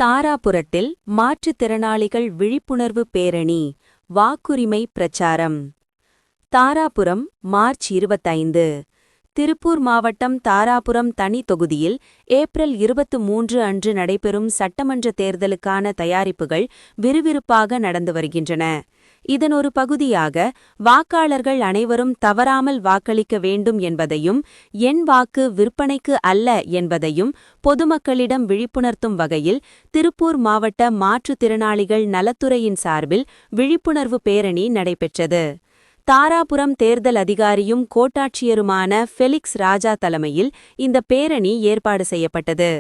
தாராபுரத்தில் மாற்றுத்திறனாளிகள் விழிப்புணர்வு பேரணி வாக்குரிமை பிரச்சாரம். தாராபுரம் மார்ச் 25. திருப்பூர் மாவட்டம் தாராபுரம் தனி தொகுதியில் ஏப்ரல் 23 அன்று நடைபெறும் சட்டமன்ற தேர்தலுக்கான தயாரிப்புகள் விறுவிறுப்பாக நடந்து வருகின்றன. இதன் ஒரு பகுதியாக வாக்காளர்கள் அனைவரும் தவறாமல் வாக்களிக்க வேண்டும் என்பதையும் என் வாக்கு விற்பனைக்கு அல்ல என்பதையும் பொதுமக்களிடம் விழிப்புணர்த்தும் வகையில் திருப்பூர் மாவட்ட மாற்றுத்திறனாளிகள் நலத்துறையின் சார்பில் விழிப்புணர்வு பேரணி நடைபெற்றது. தாராபுரம் தேர்தல் அதிகாரியும் கோட்டாட்சியருமான ஃபெலிக்ஸ் ராஜா தலைமையில் இந்த பேரணி ஏற்பாடு செய்யப்பட்டது.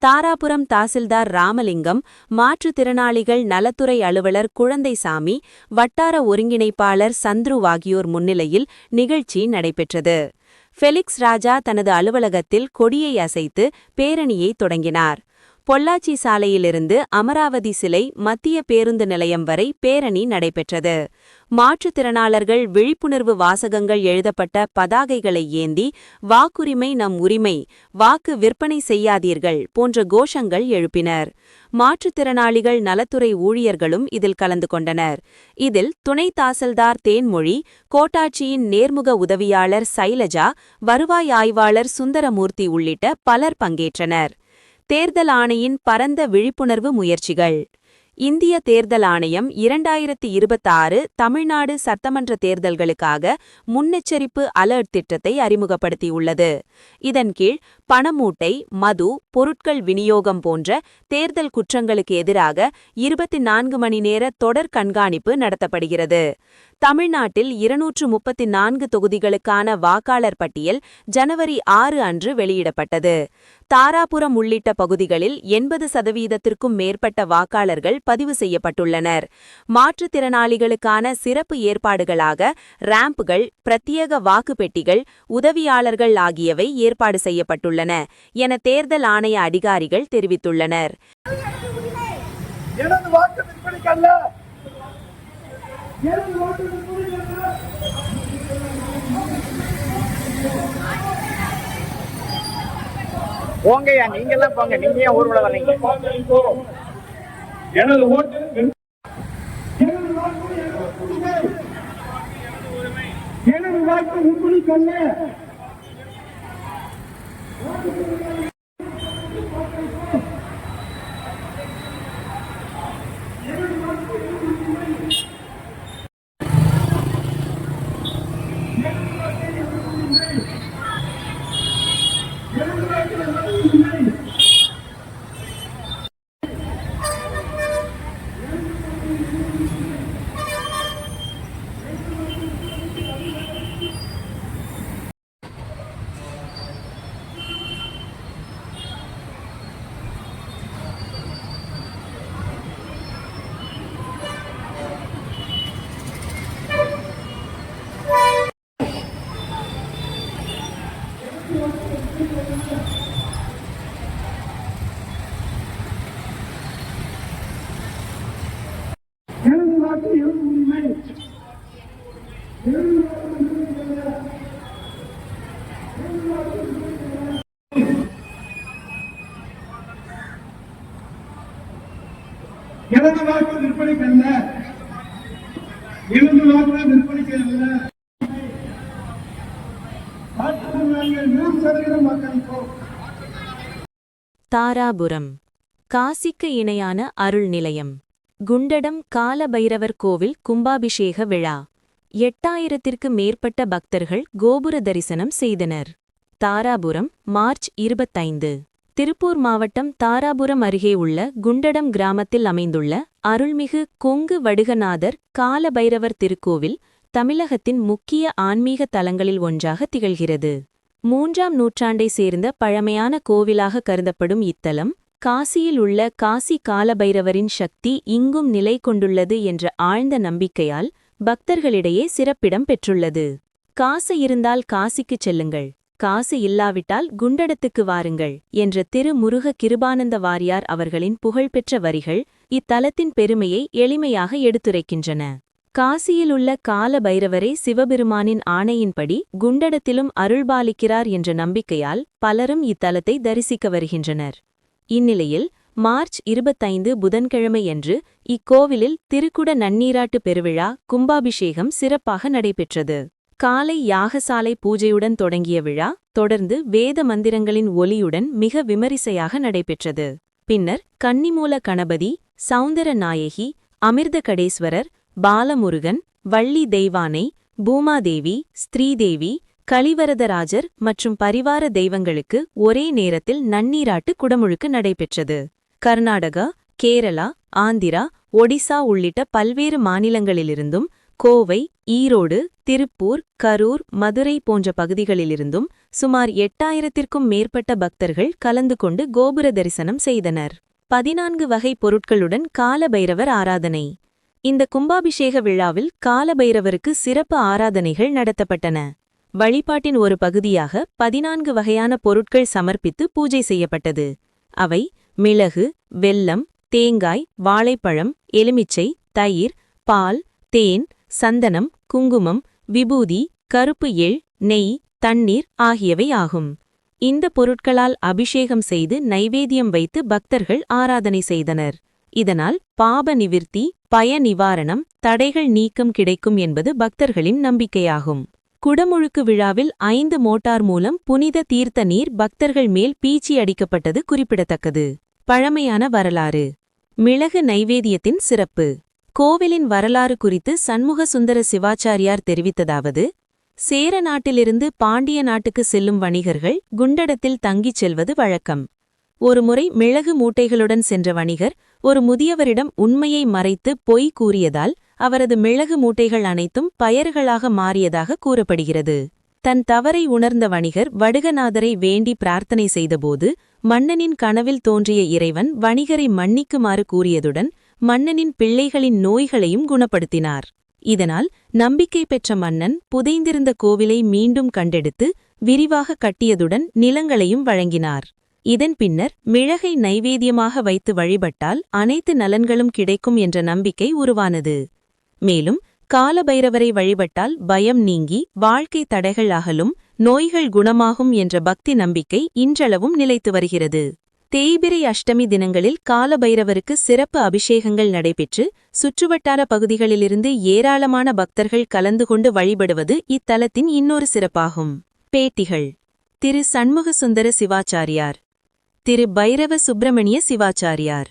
தாராபுரம் தாசில்தார் ராமலிங்கம், மாற்றுத்திறனாளிகள் நலத்துறை அலுவலர் குழந்தைசாமி, வட்டார ஒருங்கிணைப்பாளர் சந்துரு ஆகியோர் முன்னிலையில் நிகழ்ச்சி நடைபெற்றது. ஃபெலிக்ஸ் ராஜா தனது அலுவலகத்தில் கொடியை அசைத்து பேரணியை தொடங்கினார். பொள்ளாச்சி சாலையிலிருந்து அமராவதி சிலை மத்திய பேருந்து நிலையம் வரை பேரணி நடைபெற்றது. மாற்றுத்திறனாளர்கள் விழிப்புணர்வு வாசகங்கள் எழுதப்பட்ட பதாகைகளை ஏந்தி வாக்குரிமை நம் உரிமை, வாக்கு விற்பனை செய்யாதீர்கள் போன்ற கோஷங்கள் எழுப்பினர். மாற்றுத்திறனாளிகள் நலத்துறை ஊழியர்களும் இதில் கலந்து கொண்டனர். இதில் துணை தாசில்தார் தேன்மொழி, கோட்டாட்சியின் நேர்முக உதவியாளர் சைலஜா, வருவாய் ஆய்வாளர் சுந்தரமூர்த்தி உள்ளிட்ட பலர் பங்கேற்றனர். தேர்தல் ஆணையின் பரந்த விழிப்புணர்வு முயற்சிகள். இந்திய தேர்தல் ஆணையம் 2026 தமிழ்நாடு சட்டமன்ற தேர்தல்களுக்காக முன்னெச்சரிப்பு அலர்ட் திட்டத்தை அறிமுகப்படுத்தியுள்ளது. இதன் கீழ் பணமூட்டை, மது, பொருட்கள் விநியோகம் போன்ற தேர்தல் குற்றங்களுக்கு எதிராக 24 மணி நேர தொடர் கண்காணிப்பு நடத்தப்படுகிறது. தமிழ்நாட்டில் 234 தொகுதிகளுக்கான வாக்காளர் பட்டியல் ஜனவரி 6 அன்று வெளியிடப்பட்டது. தாராபுரம் உள்ளிட்ட பகுதிகளில் 80% மேற்பட்ட வாக்காளர்கள் பதிவு செய்யப்பட்டுள்ளனர். மாற்றுத்திறனாளிகளுக்கான சிறப்பு ஏற்பாடுகளாக ரேம்புகள், பிரத்யேக வாக்குப்பெட்டிகள், உதவியாளர்கள் ஆகியவை ஏற்பாடு செய்யப்பட்டுள்ளன என தேர்தல் ஆணைய அதிகாரிகள் தெரிவித்துள்ளனர். போங்கய்யா, நீங்கெல்லாம் போங்க. நீங்க ஏன் ஊர்வலம் வர்றீங்க? எனது ஓட்டு எனது வாக்கு உங்களுக்கல்ல. எனது வாக்கு எனது உரிமை. எனது வாக்கு விற்பனைக்கல்ல. எனது வாக்கு விற்பனைக்கல்ல. தாராபுரம் காசிக்கு இணையான அருள் நிலையம். குண்டடம் காலபைரவர் கோவில் கும்பாபிஷேக விழா. 8000ற்கு மேற்பட்ட பக்தர்கள் கோபுர தரிசனம் செய்தனர். தாராபுரம் மார்ச் 25. திருப்பூர் மாவட்டம் தாராபுரம் அருகே உள்ள குண்டடம் கிராமத்தில் அமைந்துள்ள அருள்மிகு கொங்கு வடுகநாதர் காலபைரவர் திருக்கோவில் தமிழகத்தின் முக்கிய ஆன்மீக தலங்களில் ஒன்றாக திகழ்கிறது. 3ஆம் நூற்றாண்டை சேர்ந்த பழமையான கோவிலாக கருதப்படும் இத்தலம் காசியில் உள்ள காசி காலபைரவரின் சக்தி இங்கும் நிலை கொண்டுள்ளது என்ற ஆழ்ந்த நம்பிக்கையால் பக்தர்களிடையே சிறப்பிடம் பெற்றுள்ளது. காசு இருந்தால் காசிக்குச் செல்லுங்கள், காசு இல்லாவிட்டால் குண்டடத்துக்கு வாருங்கள் என்ற திரு முருக கிருபானந்த வாரியார் அவர்களின் புகழ்பெற்ற வரிகள் இத்தலத்தின் பெருமையை எளிமையாக எடுத்துரைக்கின்றன. காசியிலுள்ள கால பைரவரே சிவபெருமானின் ஆணையின்படி குண்டடத்திலும் அருள்பாலிக்கிறார் என்ற நம்பிக்கையால் பலரும் இத்தலத்தை தரிசிக்க வருகின்றனர். இந்நிலையில் மார்ச் 25 புதன்கிழமையன்று இக்கோவிலில் திருக்குட நன்னீராட்டு பெருவிழா கும்பாபிஷேகம் சிறப்பாக நடைபெற்றது. காலை யாகசாலை பூஜையுடன் தொடங்கிய விழா தொடர்ந்து வேத மந்திரங்களின் ஒலியுடன் மிக விமரிசையாக நடைபெற்றது. பின்னர் கன்னிமூல கணபதி, சௌந்தர நாயகி, அமிர்தகடேஸ்வரர், பாலமுருகன், வள்ளி தெய்வானை, பூமாதேவி, ஸ்ரீதேவி, கலிவரதராஜர் மற்றும் பரிவார தெய்வங்களுக்கு ஒரே நேரத்தில் நன்னீராட்டு குடமுழுக்கு நடைபெற்றது. கர்நாடகா, கேரளா, ஆந்திரா, ஒடிசா உள்ளிட்ட பல்வேறு மாநிலங்களிலிருந்தும் கோவை, ஈரோடு, திருப்பூர், கரூர், மதுரை போன்ற பகுதிகளிலிருந்தும் சுமார் 8000த்திற்கும் மேற்பட்ட பக்தர்கள் கலந்து கொண்டு கோபுர தரிசனம் செய்தனர். 14 வகை பொருட்களுடன் காலபைரவர் ஆராதனை. இந்த கும்பாபிஷேக விழாவில் காலபைரவருக்கு சிறப்பு ஆராதனைகள் நடத்தப்பட்டன. வழிபாட்டின் ஒரு பகுதியாக 14 வகையான பொருட்கள் சமர்ப்பித்து பூஜை செய்யப்பட்டது. அவை மிளகு, வெல்லம், தேங்காய், வாழைப்பழம், எலுமிச்சை, தயிர், பால், தேன், சந்தனம், குங்குமம், விபூதி, கருப்பு எள், நெய், தண்ணீர் ஆகியவை ஆகும். இந்த பொருட்களால் அபிஷேகம் செய்து நைவேத்தியம் வைத்து பக்தர்கள் ஆராதனை செய்தனர். இதனால் பாப நிவிர்த்தி, பய நிவாரணம், தடைகள் நீக்கம் கிடைக்கும் என்பது பக்தர்களின் நம்பிக்கையாகும். குடமுழுக்கு விழாவில் 5 மோட்டார் மூலம் புனித தீர்த்த நீர் பக்தர்கள் மேல் பீச்சி அடிக்கப்பட்டது குறிப்பிடத்தக்கது. பழமையான வரலாறு. மிளகு நைவேத்தியத்தின் சிறப்பு. கோவிலின் வரலாறு குறித்து சண்முக சுந்தர சிவாச்சாரியார் தெரிவித்ததாவது: சேர நாட்டிலிருந்து பாண்டிய நாட்டுக்கு செல்லும் வணிகர்கள் குண்டடத்தில் தங்கிச் செல்வது வழக்கம். ஒருமுறை மிளகு மூட்டைகளுடன் சென்ற வணிகர் ஒரு முதியவரிடம் உண்மையை மறைத்து பொய் கூறியதால் அவரது மிளகு மூட்டைகள் அனைத்தும் பயறுகளாக மாறியதாக கூறப்படுகிறது. தன் தவறை உணர்ந்த வணிகர் வடுகநாதரை வேண்டி பிரார்த்தனை செய்தபோது மன்னனின் கனவில் தோன்றிய இறைவன் வணிகரை மன்னிக்குமாறு கூறியதுடன் மன்னனின் பிள்ளைகளின் நோய்களையும் குணப்படுத்தினார். இதனால் நம்பிக்கை பெற்ற மன்னன் புதைந்திருந்த கோவிலை மீண்டும் கண்டெடுத்து விரிவாக கட்டியதுடன் நிலங்களையும் வழங்கினார். இதன் பின்னர் மிளகை நைவேத்தியமாக வைத்து வழிபட்டால் அனைத்து நலன்களும் கிடைக்கும் என்ற நம்பிக்கை உருவானது. மேலும் காலபைரவரை வழிபட்டால் பயம் நீங்கி வாழ்க்கை தடைகள் அகலும், நோய்கள் குணமாகும் என்ற பக்தி நம்பிக்கை இன்றளவும் நிலைத்து வருகிறது. தேய்பிறை அஷ்டமி தினங்களில் காலபைரவருக்கு சிறப்பு அபிஷேகங்கள் நடைபெற்று சுற்றுவட்டார பகுதிகளிலிருந்து ஏராளமான பக்தர்கள் கலந்து கொண்டு வழிபடுவது இத்தலத்தின் இன்னொரு சிறப்பாகும். பேட்டிகள். திரு சண்முகசுந்தர சிவாச்சாரியார், திரு பைரவ சுப்பிரமணிய சிவாச்சாரியார்.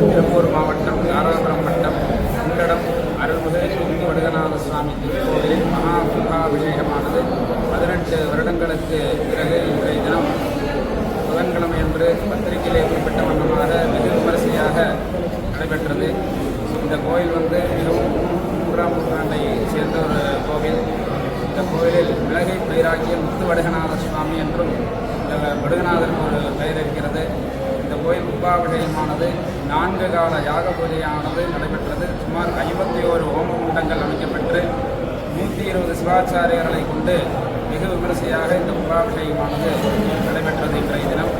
திருப்பூர் மாவட்டம் தாராபுரம் வட்டம் குண்டடம் அருள்மிகு சுத்தி வடுகநாத சுவாமி திருக்கோவிலில் மகா கும்பாபிஷேகமானது 18 வருடங்களுக்கு பிறகு இன்றைய தினம் புதன்கிழமை என்று பத்திரிகையிலே குறிப்பிட்ட வண்ணமாக வெகு விமரிசையாக நடைபெற்றது. இந்த கோயில் மிகவும் 3ஆம் நூற்றாண்டை சேர்ந்த ஒரு கோவில். இந்த கோவிலில் மிளகை பயிராகிய முத்து வடுகநாத சுவாமி என்றும் இந்த வடுகநாதருக்கு ஒரு பெயர் இருக்கிறது. இந்த கோயில் கும்பாபிஷேகமானது 4 கால யாக பூஜையானது நடைபெற்றது. சுமார் 51 ஹோம குண்டங்கள் அமைக்கப்பெற்று 120 சிவாச்சாரியர்களை கொண்டு மிக விமரிசையாக இந்த கும்பாபிஷேகமானது நடைபெற்றது. இன்றைய தினம்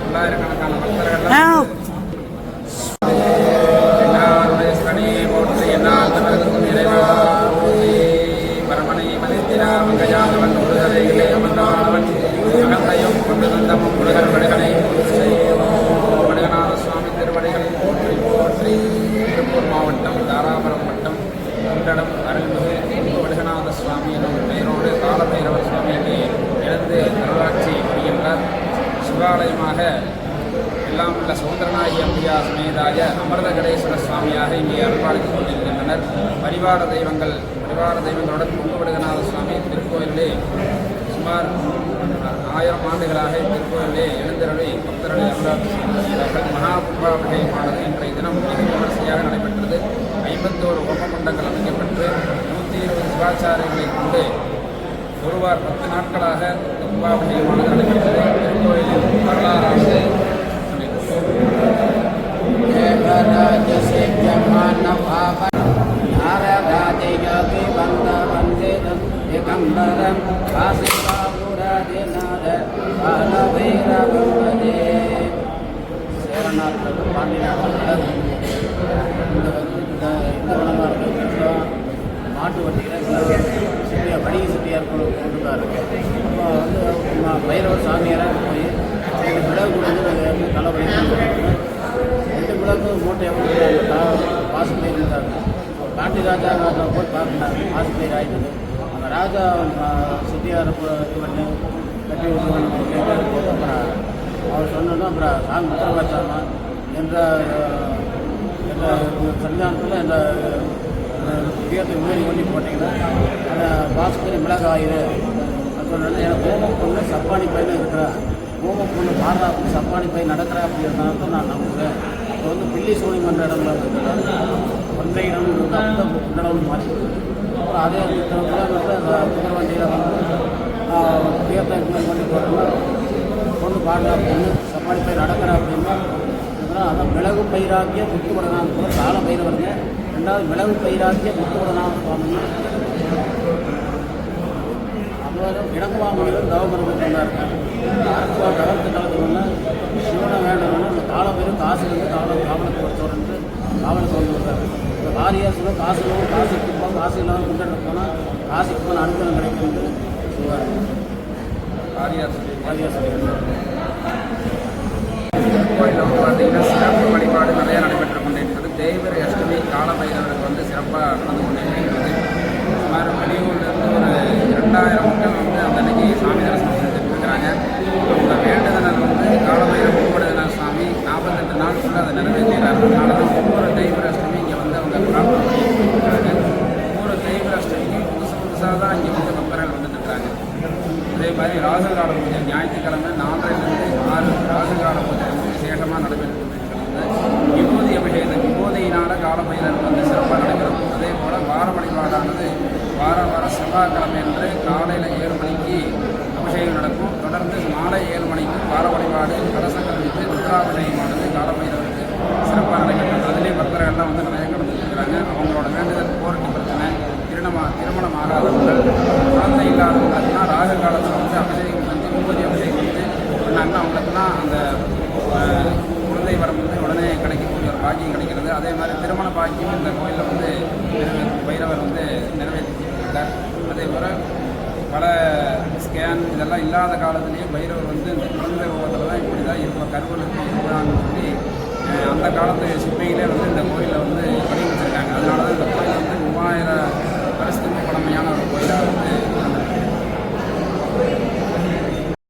பல்லாயிரக்கணக்கான பக்தர்கள் போற்றி என்னால் தமிழகத்தின் நிறைவா பரமனை மதித்திரா மங்கையானவன் முருகரையிலே அமர்ந்தானவன் அகத்தையும் கொண்டு தந்தமும் முருகர் வடுகனை வடுகநாத சுவாமி திருவடிகளை போற்றி போற்றி. திருப்பூர் மாவட்டம் தாராபுரம் வட்டம் குண்டடம் அருள்மிகு வடுகநாத சுவாமி எனும் பெயரோடு காலபைரவர் சுவாமிக்கு எழுந்து அருளாட்சி புரிகின்றார். சிவாலயமாக எல்லாம் உள்ள சௌந்தரநாயகி அம்பிகா சமேதாய அமிர்தகடேஸ்வர சுவாமியாக இங்கே அருள்பாலித்துக் கொண்டிருக்கின்றனர். பரிவார தெய்வங்களுடன் பொங்கு வடுகநாத சுவாமி திருக்கோயிலே சுமார் 1000 ஆண்டுகளாக திருக்கோயிலே எழுந்தருளி பக்தர்களை அருளாட்சி செய்கிறார்கள். மகா கும்பாபிஷேகமானது இன்றைய தினம் மிக விமரிசையாக நடைபெற்றது. 51 ஹோமகுண்டங்கள் அமைக்கப்பட்டு 120 சிவாச்சாரியர்களை கொண்டு ஒருவார் 10 நாட்களாக இந்த கும்பாபிஷேகமானது நடைபெற்றது. திருக்கோயிலில் வரலாறானது மாட்டு வண்டியில் வணிக சிட்டியார் கொண்டுட்டார். பைரவர் சாமியாராக போய் விழாவு கொடுத்து தலைவலி 2 விழாக்கு மூட்டை வாசப்பயிர் இருந்தாங்க. பாண்டி ராஜா போய் பார்க்கினாங்க. வாசப்பயிர் ஆகிட்டது. அந்த ராஜா சிட்டியார் இது பண்ணி கட்டி விட்டு அப்புறம் அவர் சொன்னோன்னா அப்புறம் சாமி உத்தரவாச்சாமா என்ற சன்னிதானத்தில் இந்த உயர்த்தி உயரி பண்ணி போட்டிங்கன்னா அந்த வாசப்பயிர் மிளகாயிரு சொன்னோன்னா எனக்கு ஓமம் பொண்ணு சப்பானி பையன் இருக்கிறா, ஓமம் பொண்ணு மாறா சப்பானி பையன் நடக்கிறா அப்படின்றத நான் நம்புகிறேன். இப்போ பில்லி சோழி மன்ற இடம்ல ஒன்றை இடம் இருந்தால் குண்டடம் மாற்றி அப்புறம் அதே கிலோமீட்டர் அந்த குதிரை வண்டியில் தீர்த்தம் பண்ணி போட்டோம்னா பொண்ணு பாடுறா அப்படின்னு சப்பானி பயிர் நடக்கிறா அப்படின்னா அதான் மிளகு பயிராக்கிய முத்துவடநாத கூட கால பயிரவருங்க. 2வது மிளகு பயிராக்கிய முத்துவடநாத சுவாமி இடங்குவாமலையில் தவம் இருந்துட்டு இருந்தாருங்க. அரசுவா தவத்து காலத்துல சிவனை வேண்டணும்னு அந்த காலப்பேரும் காசுலேருந்து காவலுக்கு வச்சோன்னு காவலுக்கு வந்து விட்டார். இந்த வாரியார் சொல்ல காசுக்கு போகும், காசு இல்லாமல் கொண்டு போனால் காசுக்கு போன அனுகூலம் கிடைக்கும்னு சொல்லுவார். வாரியார் சொல்லியிருக்காரு. கோயிலில் வந்து பார்த்தீங்கன்னா சிறப்பு வழிபாடு நிறைய நடைபெற்று கொண்டிருக்கிறது. தேய்பிறை அஷ்டமி காலபைரவருக்கு வந்து சிறப்பாக நடந்து கொண்டிருக்கிறது. சுமார் வெளியூர்லேருந்து ஒரு 2000 மக்கள் வந்து அந்த அன்னைக்கு சாமி தரிசனம் செஞ்சுட்டு இருக்கிறாங்க. அவங்க வேண்டுதல் வந்து காலபைரவ கும்பிடுதல் சாமி 48 நாள் ஃபுல்லாக அதை நிறைவேற்றினார். அதனால தான் ஒவ்வொரு தேய்பிறை அஷ்டமி இங்கே வந்து அவங்க பிரார்த்தனை பண்ணிட்டு இருக்கிறாங்க. ஒவ்வொரு தேய்பிறை அஷ்டமிக்கு புதுசாக தான் இங்கே வந்து பக்தர்கள் வந்துட்டு இருக்கிறாங்க. அதே மாதிரி ராகுகால பூஜை ஞாயிற்றுக்கிழமை 4லேருந்து 6 ராகுகால பூஜை வந்து விசேஷமாக நடைபெற்று கொண்டிருக்கிறது. விபூதி அபிஷேகம் விபூதியினால காலபைரவர் வந்து சிறப்பாக நடைபெறும். அதே போல் வார வழிபாடானது வார செவ்வாய்க்கிழமை என்று காலையில் 7 மணிக்கு அபிஷேகம் நடக்கும். தொடர்ந்து மாலை 7 மணிக்கு வார வழிபாடு கலசங்கள் வைத்து ருத்ராபிஷேகமானது காலபைரவருக்கு சிறப்பாக நடைபெற்றது. அதிலே பக்தர்கள்லாம் வந்து நிறைய கலந்துருக்கிறாங்க. அவங்களோட வேண்டுதல் போருக்கு பிரச்சனை திருமணம் ஆகாதவர்கள் குழந்தை இல்லாதவங்களுக்குனா ராகு காலத்தில் வந்து அபிஷேகம் செஞ்சு விபூதி அபிஷேகம் வந்து பண்ணாங்கன்னா அவங்களுக்குலாம் அந்த குழந்தை வரம் வந்து உடனே கிடைக்கக்கூடிய ஒரு பாக்கியம் கிடைக்கிறது. அதே மாதிரி திருமண பாக்கியம் இந்த கோயிலில் வந்து பைரவர் வந்து நிறைவேற்றிருக்கார். அதே போல் பல ஸ்கேன் இதெல்லாம் இல்லாத காலத்துலேயும் பைரவர் வந்து இந்த குழந்தை உலகத்தில் தான் இப்படி தான் இருப்போம் கருவலுக்கு இருப்பாங்கன்னு சொல்லி அந்த காலத்து சிற்பிகளே வந்து இந்த கோயிலை வந்து வடிவமைச்சிருக்காங்க. அதனால தான் இந்த கோயில் வந்து 3000 வருஷத்துக்கு பழமையான ஒரு கோயிலாக